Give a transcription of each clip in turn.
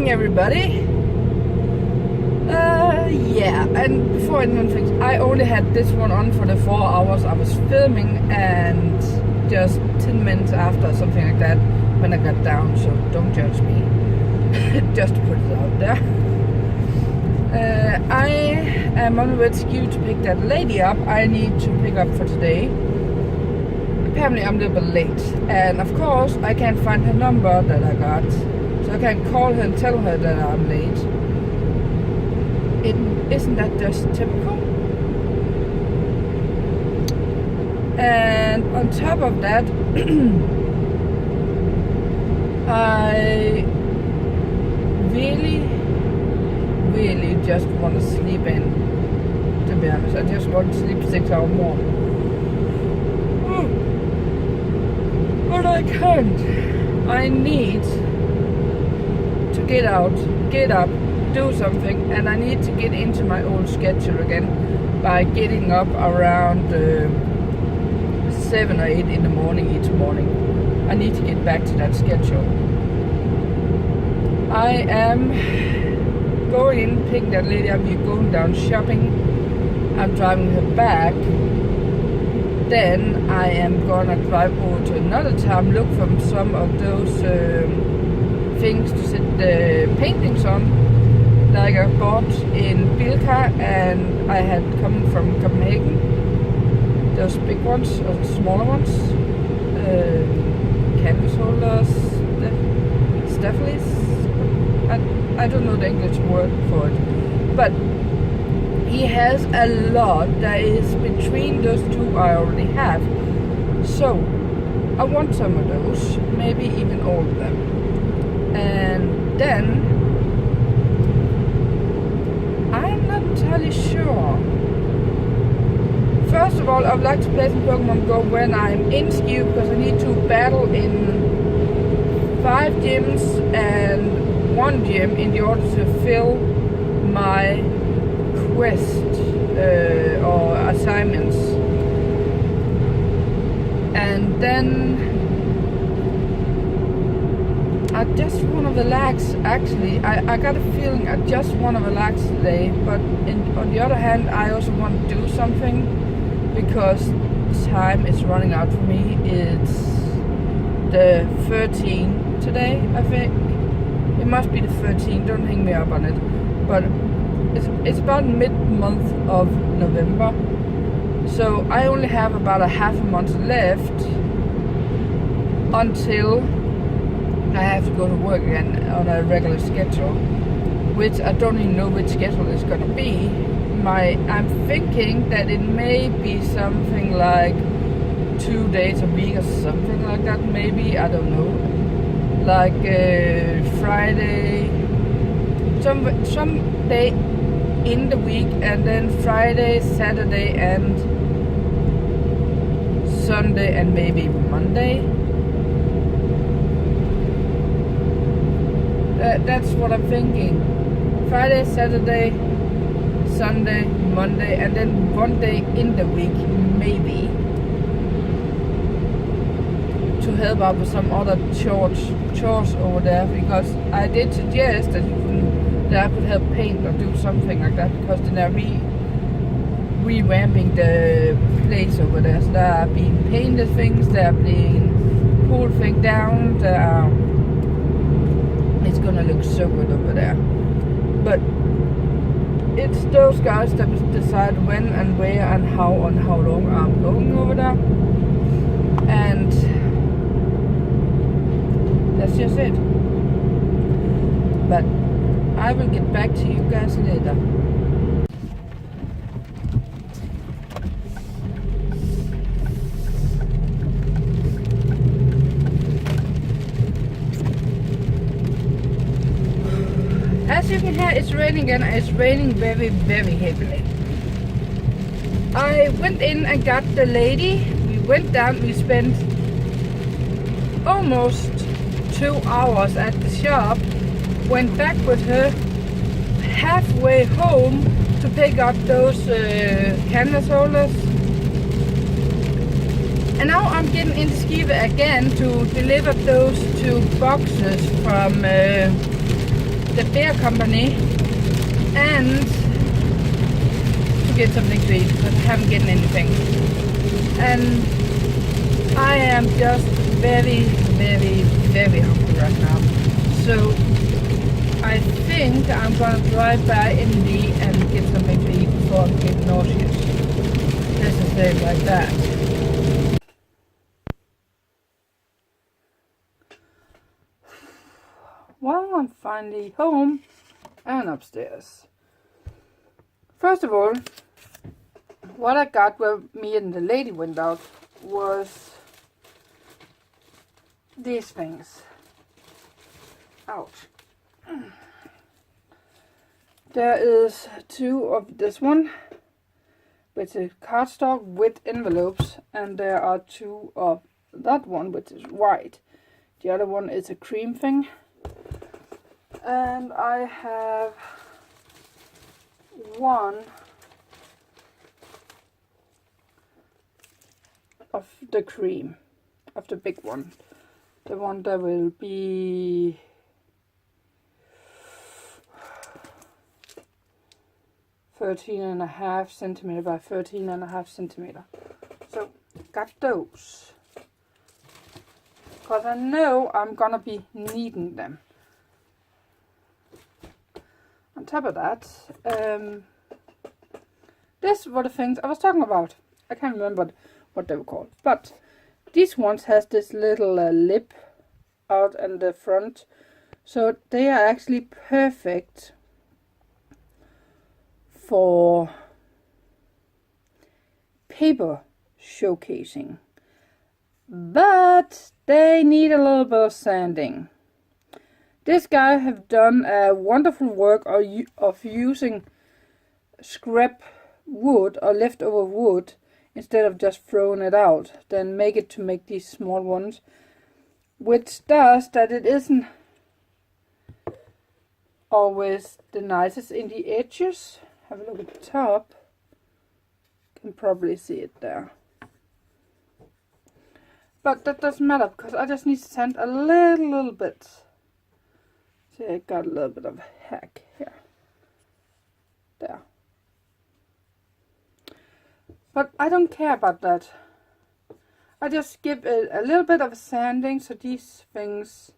morning, everybody. Yeah, and before anyone thinks, I only had this one on for the 4 hours I was filming, and just 10 minutes after, something like that, when I got down, so don't judge me. Just to put it out there. I am on rescue to pick that lady up I need to pick up for today. Apparently I'm a little bit late, and of course I can't find her number that I got, so I can't call her and tell her that I'm late. Isn't that just typical? And on top of that, I really just want to sleep in, to be honest. I just want to sleep 6 hours more. But I can't. I need to get out, get up, do something, and I need to get into my old schedule again by getting up around 7 or 8 in the morning each morning. I need to get back to that schedule. I am going in, picking that lady up. We're going down shopping. I'm driving her back. Then I am gonna drive over to another town, look for some of those things to set the paintings on, like I bought in Bilka and I had coming from Copenhagen. Those big ones or the smaller ones, canvas holders, stafflies. I don't know the English word for it, but he has a lot that is between those two I already have. So I want some of those, maybe even all of them. And then I'm not entirely sure. First of all, I would like to play some Pokemon Go when I'm in Skive, because I need to battle in 5 gyms and 1 gym in order to fill my quest or assignments. And then I just want to relax. Actually, I got a feeling I just want to relax today, but on the other hand, I also want to do something, because time is running out for me. It's the 13th today, I think. It must be the 13th, don't hang me up on it. But it's about mid-month of November. So I only have about a half a month left until I have to go to work again on a regular schedule, which I don't even know which schedule it's gonna be. I'm thinking that it may be something like 2 days a week or something like that, maybe, I don't know. Like Friday, some day in the week, and then Friday, Saturday and Sunday, and maybe Monday. That's what I'm thinking. Friday, Saturday, Sunday, Monday, and then 1 day in the week, maybe, to help out with some other chores over there, because I did suggest that I could help paint or do something like that, because then they're revamping the place over there. So there are being painted things, there are being pulled things down, it's gonna look so good over there. But it's those guys that decide when and where and how long I'm going over there, and that's just it. But I will get back to you guys later. As you can hear, it's raining again. It's raining very, very heavily. I went in and got the lady. We went down, we spent almost 2 hours at the shop, went back with her halfway home to pick up those canvas holders. And now I'm getting into Skive again to deliver those 2 boxes from the beer company and to get something to eat because I haven't gotten anything. And I am just very, very, very hungry right now. So I think I'm gonna drive by Indy and get something to eat before I get nauseous. Let's just say it like that. Well, I'm finally home and upstairs. First of all, what I got when me and the lady went out was these things. Ouch. There is two of this one, which is cardstock with envelopes, and there are two of that one, which is white. The other one is a cream thing. And I have one of the cream, of the big one. The one that will be 13.5 centimeter by 13.5 centimeter. So got those, because I know I'm gonna be needing them. On top of that, this were the things I was talking about. I can't remember what they were called, but these ones has this little lip out in the front, so they are actually perfect for paper showcasing, but they need a little bit of sanding. This guy have done a wonderful work of using scrap wood or leftover wood instead of just throwing it out, then make it to make these small ones, which does that it isn't always the nicest in the edges. Have a look at the top. You can probably see it there. But that doesn't matter because I just need to sand a little bit. See, I got a little bit of hack here. There. But I don't care about that. I just give it a little bit of sanding so these things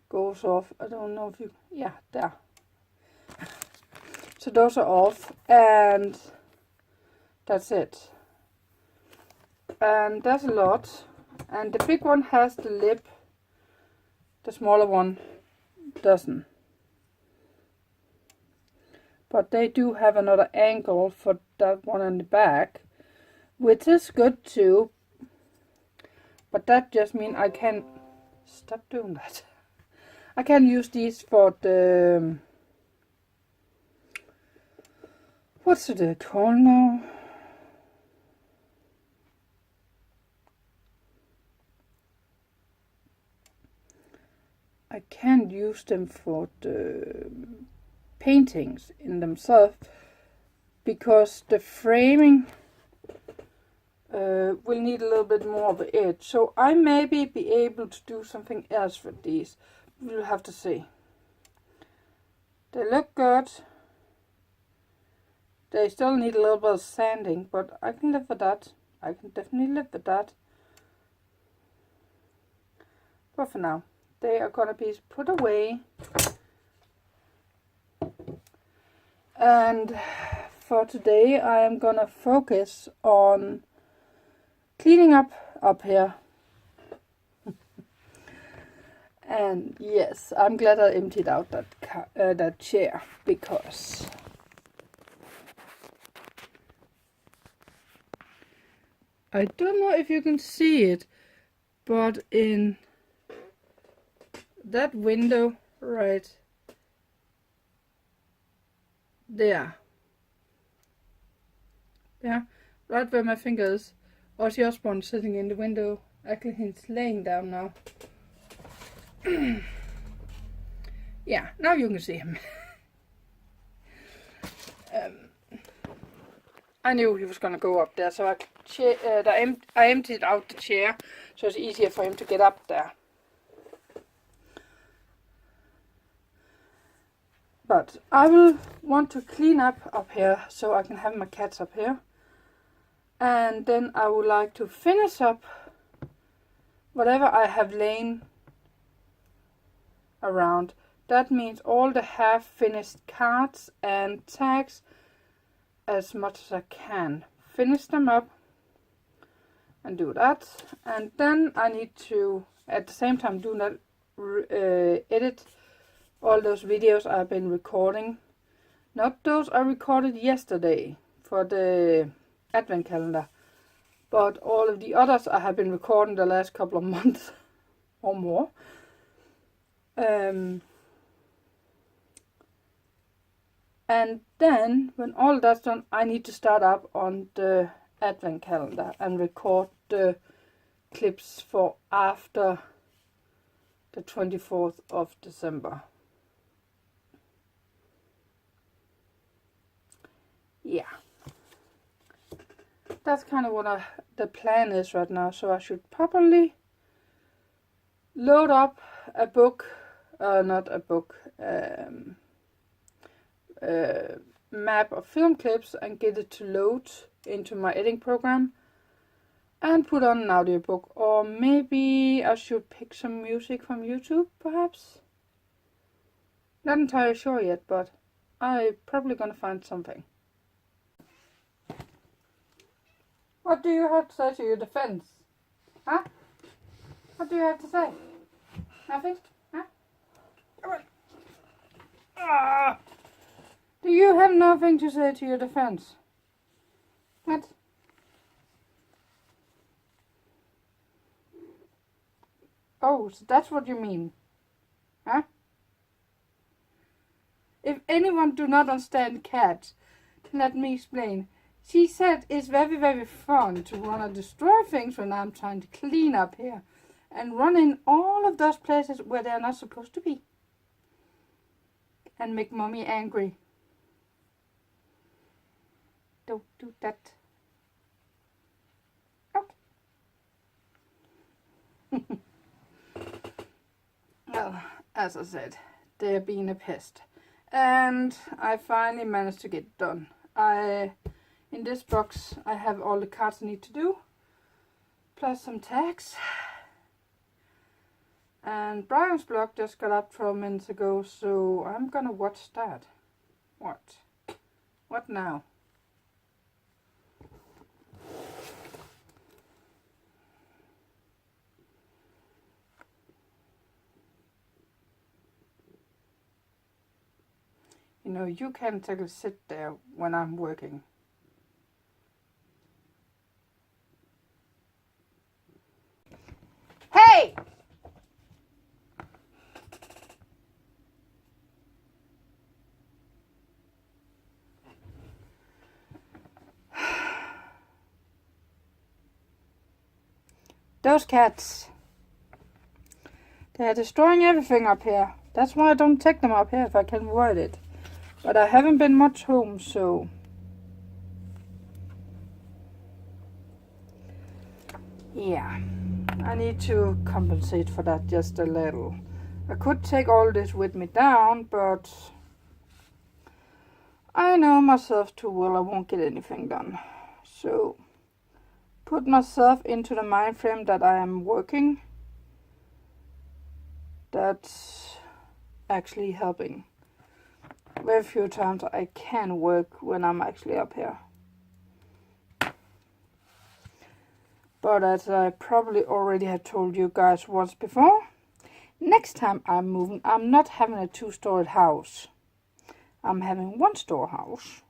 goes off. I don't know if you, yeah, there. So those are off, and that's it. And that's a lot. And the big one has the lip, the smaller one doesn't. But they do have another angle for that one on the back, which is good too. But that just means I can stop doing that. I can use these for the, what's it called now? I can't use them for the paintings in themselves because the framing will need a little bit more of an edge. So I maybe be able to do something else with these. We'll have to see. They look good. They still need a little bit of sanding, but I can live with that. I can definitely live with that. But for now, they are gonna be put away. And for today, I am gonna focus on cleaning up here. And yes, I'm glad I emptied out that chair, because I don't know if you can see it, but in that window right there, right where my finger is, Ozzy Osbourne sitting in the window. Actually, he's laying down now. Yeah, now you can see him. I knew he was gonna go up there, so I emptied out the chair, so it's easier for him to get up there. But I will want to clean up here so I can have my cats up here. And then I would like to finish up whatever I have lain around. That means all the half finished cards and tags, as much as I can. Finish them up and do that. And then I need to at the same time do not edit all those videos I've been recording. Not those I recorded yesterday for the advent calendar, but all of the others I have been recording the last couple of months or more. And then when all that's done, I need to start up on the advent calendar and record the clips for after the 24th of December. Yeah, that's kind of what the plan is right now. So I should probably load up a book, not a book, map of film clips and get it to load into my editing program and put on an audiobook. Or maybe I should pick some music from YouTube, perhaps. Not entirely sure yet, but I'm probably gonna find something. What do you have to say to your defense? Huh? What do you have to say? Nothing? Huh? Come on. Ah! Do you have nothing to say to your defense? What? Oh, so that's what you mean. Huh? If anyone do not understand cats, let me explain. She said it's very, very fun to wanna destroy things when I'm trying to clean up here. And run in all of those places where they're not supposed to be. And make mommy angry. Don't do that. Okay. Well, as I said, they're being a pest. And I finally managed to get it done. In this box I have all the cards I need to do. Plus some tags. And Brian's blog just got up 12 minutes ago, so I'm gonna watch that. What? What now? You know, you can't exactly sit there when I'm working. Hey! Those cats. They're destroying everything up here. That's why I don't take them up here if I can avoid it. But I haven't been much home, so... yeah. I need to compensate for that just a little. I could take all this with me down, but... I know myself too well I won't get anything done. So... put myself into the mind frame that I am working. That's actually helping. Very few times I can work when I'm actually up here. But as I probably already have told you guys once before, next time I'm moving, I'm not having a 2-story house. I'm having 1-story house.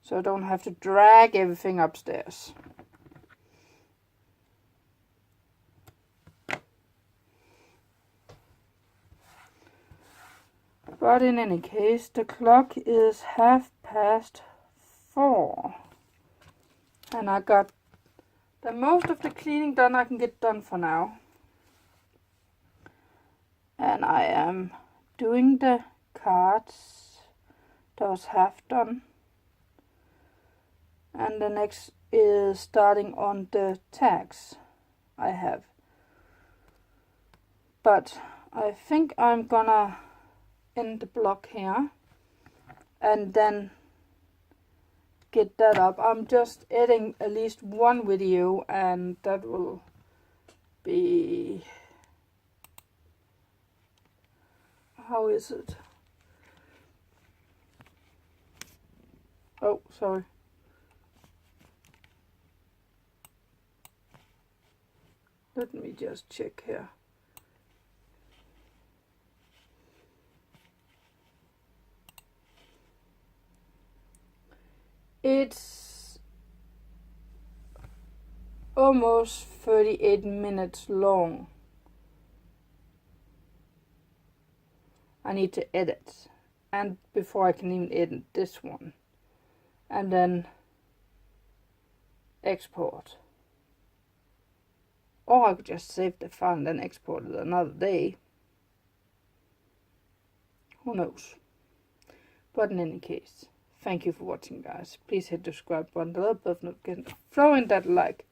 So I don't have to drag everything upstairs. But in any case, the clock is 4:30. And I got the most of the cleaning done I can get done for now. And I am doing the cards. Those half done. And the next is starting on the tags I have. But I think I'm gonna in the block here, and then get that up. I'm just editing at least one video, and that will be, how is it? Oh, sorry. Let me just check here. It's almost 38 minutes long. I need to edit, and before I can even edit this one, and then export. Or I could just save the file and then export it another day. Who knows? But in any case, thank you for watching, guys. Please hit the subscribe button, the little bell notification, throw in that like,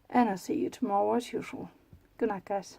and I'll see you tomorrow as usual. Good night, guys.